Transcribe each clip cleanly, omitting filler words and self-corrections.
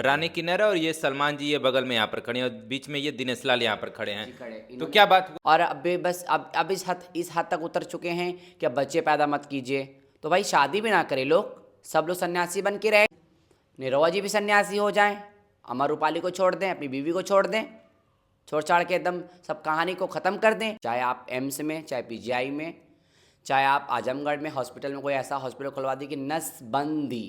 रानी किन्नर और ये सलमान जी ये बगल में यहाँ पर खड़े हैं और बीच में ये दिनेश लाल यहाँ पर खड़े हैं। खड़े तो इन्होंने क्या बात हुआ? और अब बस अब इस हद तक उतर चुके हैं कि अब बच्चे पैदा मत कीजिए। तो भाई शादी भी ना करें लोग, सब लोग सन्यासी बन के रहे। निरहुआ जी भी सन्यासी हो जाएं, अमर रूपाली को छोड़ दें, अपनी बीवी को छोड़ दें, छोड़ छाड़ के एकदम सब कहानी को ख़त्म कर दें। चाहे आप एम्स में, चाहे पीजीआई में, चाहे आप आजमगढ़ में हॉस्पिटल में कोई ऐसा हॉस्पिटल खुलवा दी कि नसबंदी,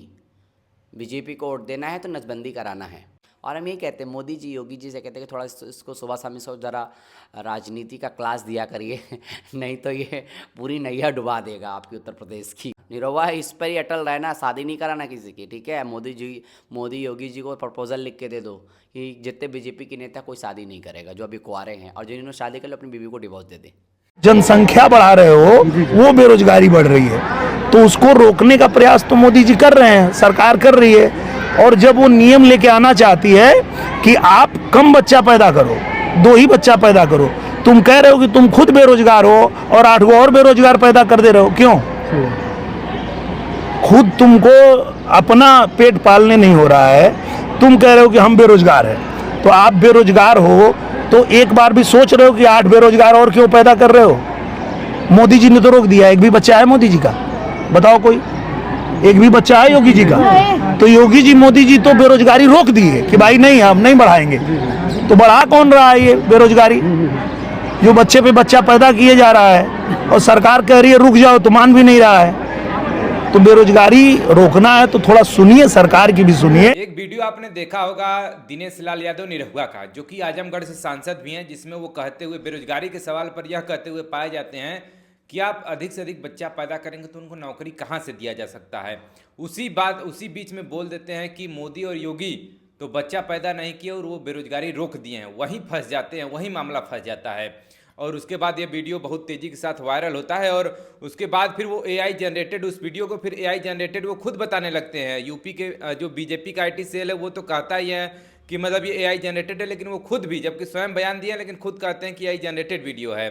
बीजेपी को वोट देना है तो नसबंदी कराना है। और हम ये कहते हैं, मोदी जी योगी जी से कहते हैं कि थोड़ा इसको सुबह शाम इसको ज़रा राजनीति का क्लास दिया करिए नहीं तो ये पूरी नैया डुबा देगा आपकी उत्तर प्रदेश की। निरहुआ इस पर ही अटल रहना, शादी नहीं कराना किसी की, ठीक है। मोदी योगी जी को प्रपोजल लिख के दे दो कि जितने बीजेपी के नेता कोई शादी नहीं करेगा जो अभी कुंवारे हैं, और जिन्होंने शादी कर ली अपनी बीवी को डिवोर्स दे दे। जनसंख्या बढ़ा रहे हो, वो बेरोजगारी बढ़ रही है, तो उसको रोकने का प्रयास तो मोदी जी कर रहे हैं, सरकार कर रही है। और जब वो नियम लेके आना चाहती है कि आप कम बच्चा पैदा करो, 2 ही बच्चा पैदा करो, तुम कह रहे हो कि तुम खुद बेरोजगार हो और 8 और बेरोजगार पैदा कर दे रहे हो, क्यों? खुद तुमको अपना पेट पालने नहीं हो रहा है, तुम कह रहे हो कि हम बेरोजगार हैं। तो आप बेरोजगार हो तो एक बार भी सोच रहे हो कि 8 बेरोजगार और क्यों पैदा कर रहे हो? मोदी जी ने तो रोक दिया। एक भी बच्चा है मोदी जी का? बताओ कोई एक भी बच्चा है योगी जी का? तो योगी जी मोदी जी तो बेरोजगारी रोक दिए कि भाई नहीं, हम नहीं बढ़ाएंगे। तो बढ़ा कौन रहा है ये बेरोजगारी? जो बच्चे पे बच्चा पैदा किए जा रहा है और सरकार कह रही है रुक जाओ, तो मान भी नहीं रहा है। तो बेरोजगारी रोकना है तो थोड़ा सुनिए, सरकार की भी सुनिए। एक वीडियो आपने देखा होगा दिनेश लाल यादव निरहुआ का, जो कि आजमगढ़ से सांसद भी हैं, जिसमें वो कहते हुए बेरोजगारी के सवाल पर यह कहते हुए पाए जाते हैं कि आप अधिक से अधिक बच्चा पैदा करेंगे तो उनको नौकरी कहाँ से दिया जा सकता है। उसी बीच में बोल देते हैं कि मोदी और योगी तो बच्चा पैदा नहीं किए और वो बेरोजगारी रोक दिए हैं, वहीं फंस जाते हैं, वहीं मामला फंस जाता है। और उसके बाद ये वीडियो बहुत तेज़ी के साथ वायरल होता है और उसके बाद फिर वो एआई जनरेटेड उस वीडियो को फिर एआई जनरेटेड वो खुद बताने लगते हैं। यूपी के जो बीजेपी का आईटी सेल है वो तो कहता ही है कि मतलब ये एआई जनरेटेड है, लेकिन वो खुद भी, जबकि स्वयं बयान दिया, लेकिन खुद कहते हैं कि एआई जनरेटेड वीडियो है।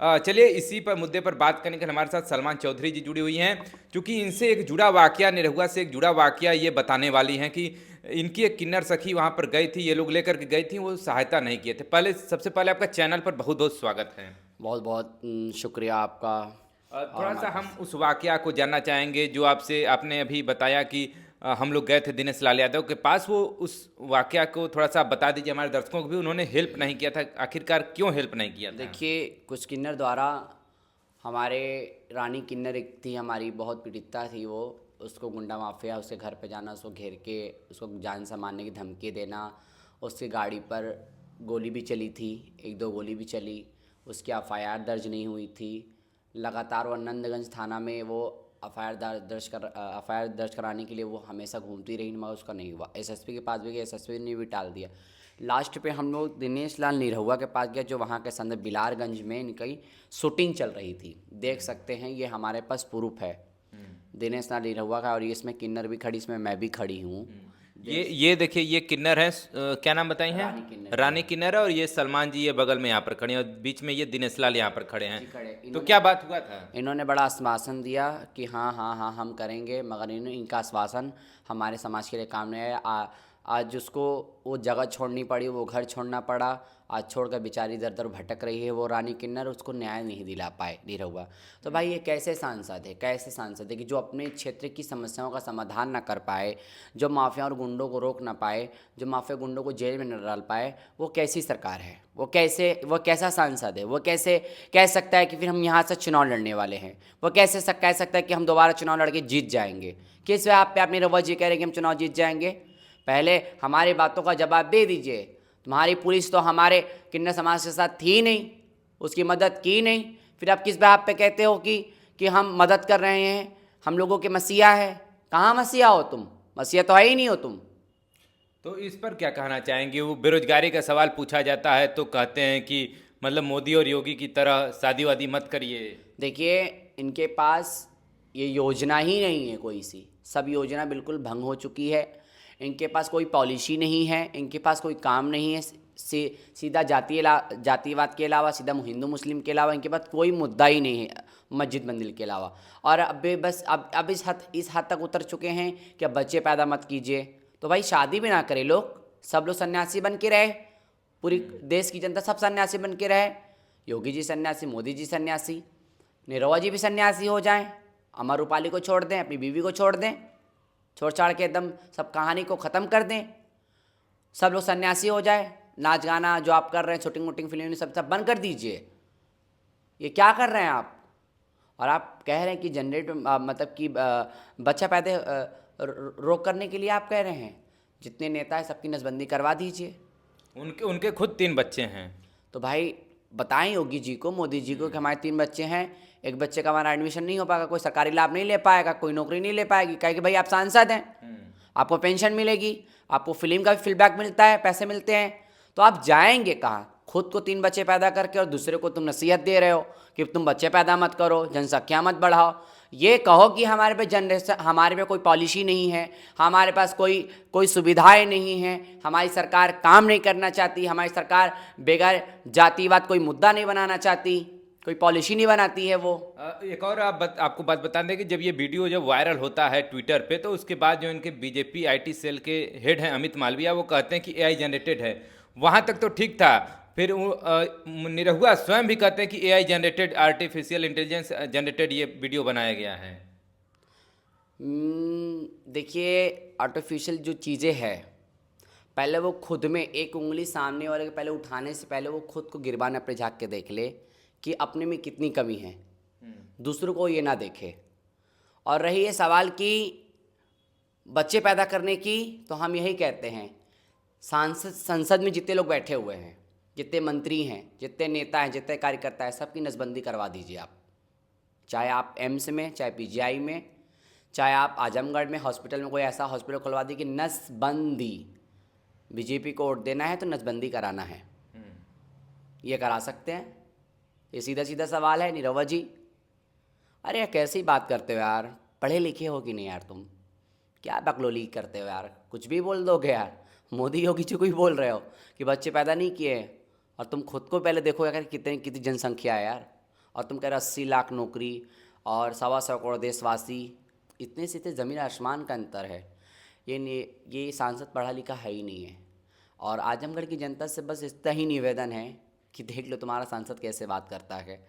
चलिए इसी पर मुद्दे पर बात करने के लिए हमारे साथ सलमान चौधरी जी जुड़ी हुई हैं, क्योंकि इनसे एक जुड़ा वाकया, निरहुआ से एक जुड़ा वाकया ये बताने वाली हैं कि इनकी एक किन्नर सखी वहाँ पर गई थी, ये लोग लेकर के गई थी, वो सहायता नहीं किए थे। सबसे पहले आपका चैनल पर बहुत बहुत स्वागत है। बहुत बहुत शुक्रिया आपका। थोड़ा सा हम उस वाकया को जानना चाहेंगे जो आपने अभी बताया कि हम लोग गए थे दिनेश लाल यादव के पास। वो उस वाकया को थोड़ा सा बता दीजिए हमारे दर्शकों को भी, उन्होंने हेल्प नहीं किया था, आखिरकार क्यों हेल्प नहीं किया था? देखिए, कुछ किन्नर द्वारा हमारे रानी किन्नर एक थी हमारी, बहुत पीड़िता थी वो, उसको गुंडा माफिया उसके घर पे जाना, उसको घेर के उसको जान से मारने की धमकी देना, उसकी गाड़ी पर गोली भी चली थी, 1-2 गोली भी चली, उसकी एफआईआर दर्ज नहीं हुई थी। लगातार वो नंदगंज थाना में वो एफआईआर दर्ज कराने के लिए वो हमेशा घूमती रही, मगर उसका नहीं हुआ। एसएसपी के पास भी गई, एसएसपी ने भी टाल दिया। लास्ट पे हम लोग दिनेश लाल निरहुआ के पास गए, जो वहाँ के संदर बिलारगंज में इनकी शूटिंग चल रही थी। देख सकते हैं, ये हमारे पास प्रूफ है दिनेश लाल निरहुआ का, और ये इसमें किन्नर भी खड़ी, इसमें मैं भी खड़ी हूँ। ये देखिए, ये किन्नर है, क्या नाम बताई हैं? रानी किन्नर है और ये सलमान जी ये बगल में यहाँ पर खड़े हैं और बीच में ये दिनेश लाल यहाँ पर खड़े हैं। तो क्या बात हुआ था? इन्होंने बड़ा आश्वासन दिया कि हाँ हाँ हाँ हम करेंगे, मगर इनका आश्वासन हमारे समाज के लिए काम नहीं आया। आज उसको वो जगह छोड़नी पड़ी, वो घर छोड़ना पड़ा, आज छोड़कर बेचारी दर दर भटक रही है वो रानी किन्नर, उसको न्याय नहीं दिला पाए निरहुआ। तो भाई ये कैसे सांसद है कि जो अपने क्षेत्र की समस्याओं का समाधान ना कर पाए, जो माफिया और गुंडों को रोक ना पाए, जो माफिया गुंडों को जेल में न डाल पाए, वो कैसी सरकार है? वो कैसा सांसद है? वो कैसे कह सकता है कि फिर हम यहाँ से चुनाव लड़ने वाले हैं? वो कैसे कह सकता है कि हम दोबारा चुनाव लड़के जीत जाएंगे? किस बात पे आप निरहुआ जी कह रहे हैं कि हम चुनाव जीत जाएंगे? पहले हमारी बातों का जवाब दे दीजिए। तुम्हारी पुलिस तो हमारे किन्नर समाज के साथ थी नहीं, उसकी मदद की नहीं, फिर आप किस बात पे कहते हो कि हम मदद कर रहे हैं, हम लोगों के मसीहा है? कहाँ मसीहा हो तुम? मसीहा तो है ही नहीं हो तुम। तो इस पर क्या कहना चाहेंगे? वो बेरोजगारी का सवाल पूछा जाता है तो कहते हैं कि मतलब मोदी और योगी की तरह शादी वादी मत करिए। देखिए, इनके पास ये योजना ही नहीं है कोई सी, सब योजना बिल्कुल भंग हो चुकी है। इनके पास कोई पॉलिसी नहीं है, इनके पास कोई काम नहीं है, सीधा जातिवाद के अलावा, सीधा हिंदू मुस्लिम के अलावा इनके पास कोई मुद्दा ही नहीं है, मस्जिद मंदिर के अलावा। और अब इस हद तक उतर चुके हैं कि अब बच्चे पैदा मत कीजिए। तो भाई शादी भी ना करे लोग, सब लोग सन्यासी बन के रहे, पूरी देश की जनता सब सन्यासी बन के रहे। योगी जी सन्यासी, मोदी जी सन्यासी, निरहुआ जी भी सन्यासी हो जाएं, अमर रूपाली को छोड़ दें, अपनी बीवी को छोड़ दें, छोड़ छाड़ के एकदम सब कहानी को ख़त्म कर दें, सब लोग सन्यासी हो जाए, नाच गाना जो आप कर रहे हैं, शूटिंग वूटिंग फिल्म सब सब बंद कर दीजिए। ये क्या कर रहे हैं आप? और आप कह रहे हैं कि मतलब कि बच्चा पैदा रोक करने के लिए आप कह रहे हैं, जितने नेता हैं सबकी नसबंदी करवा दीजिए। उनके उनके खुद 3 बच्चे हैं। तो भाई बताएं योगी जी को, मोदी जी को कि हमारे 3 बच्चे हैं, एक बच्चे का हमारा एडमिशन नहीं हो पाएगा, कोई सरकारी लाभ नहीं ले पाएगा, कोई नौकरी नहीं ले पाएगी, कहे कि भाई आप सांसद हैं, आपको पेंशन मिलेगी, आपको फिल्म का भी फीडबैक मिलता है, पैसे मिलते हैं, तो आप जाएंगे कहाँ? खुद को 3 बच्चे पैदा करके और दूसरे को तुम नसीहत दे रहे हो कि तुम बच्चे पैदा मत करो, जनसंख्या मत बढ़ाओ। ये कहो कि हमारे पे जनरेशन, हमारे पे कोई पॉलिसी नहीं है, हमारे पास कोई सुविधाएं नहीं हैं, हमारी सरकार काम नहीं करना चाहती, हमारी सरकार बेगर जातिवाद कोई मुद्दा नहीं बनाना चाहती, कोई पॉलिसी नहीं बनाती है वो। एक और आपको बात बता दें कि जब ये वीडियो जब वायरल होता है ट्विटर पे, तो उसके बाद जो इनके बीजेपी आईटी सेल के हेड हैं अमित मालवीय, वो कहते हैं कि एआई जनरेटेड है। वहाँ तक तो ठीक था, फिर निरहुआ स्वयं भी कहते हैं कि AI generated, artificial intelligence generated ये वीडियो बनाया गया है। देखिए आर्टिफिशियल जो चीज़ें हैं, पहले वो खुद में एक उंगली सामने वाले के पहले उठाने से पहले वो खुद को गिरबान अपने झाँक के देख ले कि अपने में कितनी कमी है, दूसरों को ये ना देखे। और रही ये सवाल कि बच्चे पैदा करने की, तो हम यही कहते हैं, संसद में जितने लोग बैठे हुए हैं, जितने मंत्री हैं, जितने नेता हैं, जितने कार्यकर्ता हैं, सबकी नसबंदी करवा दीजिए आप। चाहे आप एम्स में, चाहे पीजीआई में, चाहे आप आजमगढ़ में हॉस्पिटल में कोई ऐसा हॉस्पिटल खुलवा दी कि नसबंदी, बीजेपी को वोट देना है तो नसबंदी कराना है, ये करा सकते हैं। ये सीधा सीधा सवाल है निरहुआ जी। अरे यार कैसी बात करते हो यार, पढ़े लिखे हो कि नहीं यार, तुम क्या बकलोली करते हो यार, कुछ भी बोल दोगे यार। मोदी योगी जी को भी बोल रहे हो कि बच्चे पैदा नहीं किए, और तुम खुद को पहले देखो यार कितनी जनसंख्या है यार, और तुम कह रहे 80 लाख नौकरी और 125 करोड़ देशवासी, इतने से इतने ज़मीन आसमान का अंतर है। ये सांसद पढ़ा लिखा है ही नहीं है। और आजमगढ़ की जनता से बस इतना ही निवेदन है कि देख लो तुम्हारा सांसद कैसे बात करता है,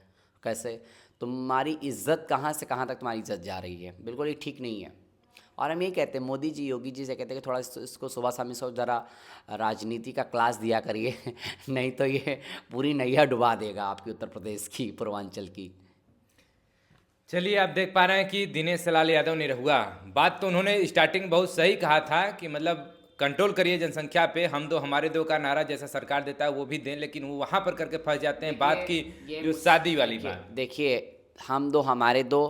कैसे तुम्हारी इज्जत कहाँ से कहाँ तक तुम्हारी इज्जत जा रही है, बिल्कुल ये ठीक नहीं है। और हम ये कहते हैं मोदी जी योगी जी से कहते हैं कि थोड़ा इसको सुबह शाम से ज़रा राजनीति का क्लास दिया करिए नहीं तो ये पूरी नैया डुबा देगा आपकी उत्तर प्रदेश की, पूर्वांचल की। चलिए आप देख पा रहे हैं कि दिनेश लाल यादव निरहुआ, बात तो उन्होंने स्टार्टिंग बहुत सही कहा था कि मतलब कंट्रोल करिए जनसंख्या पे, हम दो हमारे दो का नारा जैसा सरकार देता है वो भी दें, लेकिन वो वहाँ पर करके फंस जाते हैं बात की जो शादी वाली बात। देखिए हम दो हमारे दो,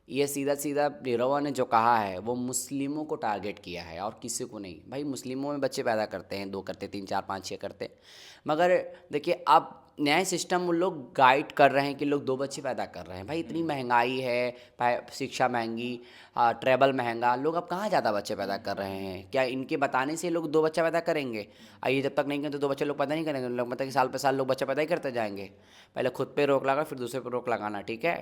ये सीधा सीधा निरहुआ ने जो कहा है वो मुस्लिमों को टारगेट किया है और किसी को नहीं। भाई मुस्लिमों में बच्चे पैदा करते हैं, 2 करते, 3, 4, 5, 6 करते, मगर देखिए अब न्याय सिस्टम वो लोग गाइड कर रहे हैं कि लोग 2 बच्चे पैदा कर रहे हैं। भाई इतनी महंगाई है, शिक्षा महंगी, ट्रैवल महंगा, लोग अब कहाँ ज़्यादा बच्चे पैदा कर रहे हैं? क्या इनके बताने से लोग 2 बच्चा पैदा करेंगे? ये जब तक नहीं करेंगे तो 2 बच्चे लोग पैदा नहीं करेंगे। लोग मतलब कि साल पे साल लोग बच्चा पैदा ही करते जाएंगे। पहले खुद पे रोक लगा, फिर दूसरे पे रोक लगाना, ठीक है?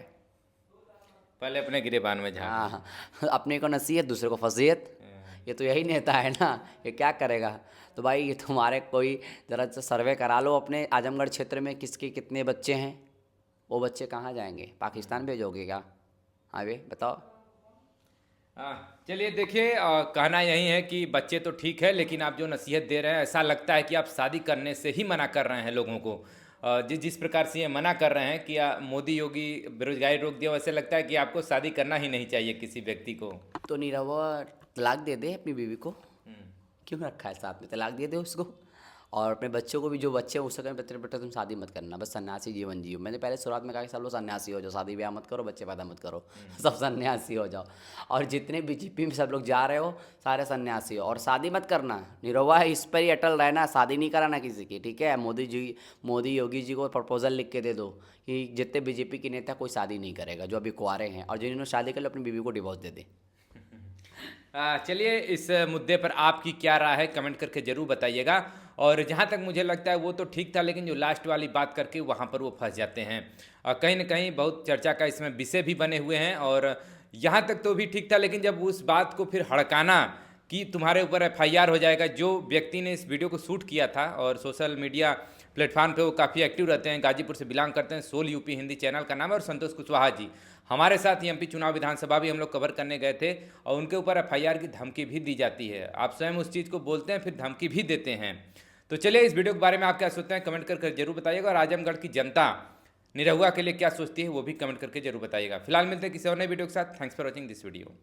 पहले अपने गिरेबान में झाँक। हाँ, अपने को नसीहत, दूसरे को फजीयत। ये तो यही नेता है ना, ये क्या करेगा? तो भाई ये तुम्हारे कोई ज़रा सा सर्वे करा लो अपने आजमगढ़ क्षेत्र में किसके कितने बच्चे हैं, वो बच्चे कहाँ जाएंगे? पाकिस्तान भेजोगे क्या? हाँ भाई बताओ। चलिए देखिए, कहना यही है कि बच्चे तो ठीक है, लेकिन आप जो नसीहत दे रहे हैं ऐसा लगता है कि आप शादी करने से ही मना कर रहे हैं लोगों को। जिस प्रकार से ये मना कर रहे हैं कि मोदी योगी बेरोजगारी रोक दिया, वैसे लगता है कि आपको शादी करना ही नहीं चाहिए किसी व्यक्ति को। तो निरहुआ तलाक दे दे अपनी बीवी को, क्यों रखा है साथ में? तलाक दे दे उसको, और अपने बच्चों को भी, जो बच्चे हैं उससे कहें बेटा तुम शादी मत करना, बस सन्यासी जीवन जियो। मैंने पहले शुरुआत में कहा कि सब लोग सन्यासी हो जाओ, शादी ब्याह मत करो, बच्चे पैदा मत करो, सब सन्यासी हो जाओ। और जितने बीजेपी में सब लोग जा रहे हो सारे सन्यासी हो, और शादी मत करना। निरहुआ इस पर ही अटल रहना, शादी नहीं कराना किसी की, ठीक है? मोदी योगी जी को प्रपोजल लिख के दे दो कि जितने बीजेपी के नेता कोई शादी नहीं करेगा जो अभी कुंवारे हैं, और जिन्होंने शादी कर लो अपनी बीवी को डिवोर्स दे दे। चलिए इस मुद्दे पर आपकी क्या राय है कमेंट करके ज़रूर बताइएगा। और जहाँ तक मुझे लगता है वो तो ठीक था, लेकिन जो लास्ट वाली बात करके वहाँ पर वो फंस जाते हैं। कहीं ना कहीं बहुत चर्चा का इसमें विषय भी बने हुए हैं, और यहाँ तक तो भी ठीक था, लेकिन जब उस बात को फिर हड़काना कि तुम्हारे ऊपर FIR हो जाएगा। जो व्यक्ति ने इस वीडियो को शूट किया था और सोशल मीडिया प्लेटफॉर्म पे वो काफ़ी एक्टिव रहते हैं, गाजीपुर से बिलोंग करते हैं, सोल यूपी हिंदी चैनल का नाम है, और संतोष कुशवाहा जी हमारे साथ MP चुनाव विधानसभा भी हम लोग कवर करने गए थे, और उनके ऊपर FIR की धमकी भी दी जाती है। आप स्वयं उस चीज़ को बोलते हैं फिर धमकी भी देते हैं। तो चलिए इस वीडियो के बारे में आप क्या सोचते हैं कमेंट करके जरूर बताइएगा, और आजमगढ़ की जनता निरहुआ के लिए क्या सोचती है वो भी कमेंट करके जरूर बताइएगा। फिलहाल मिलते हैं किसी और नए वीडियो के साथ। Thanks for watching this video.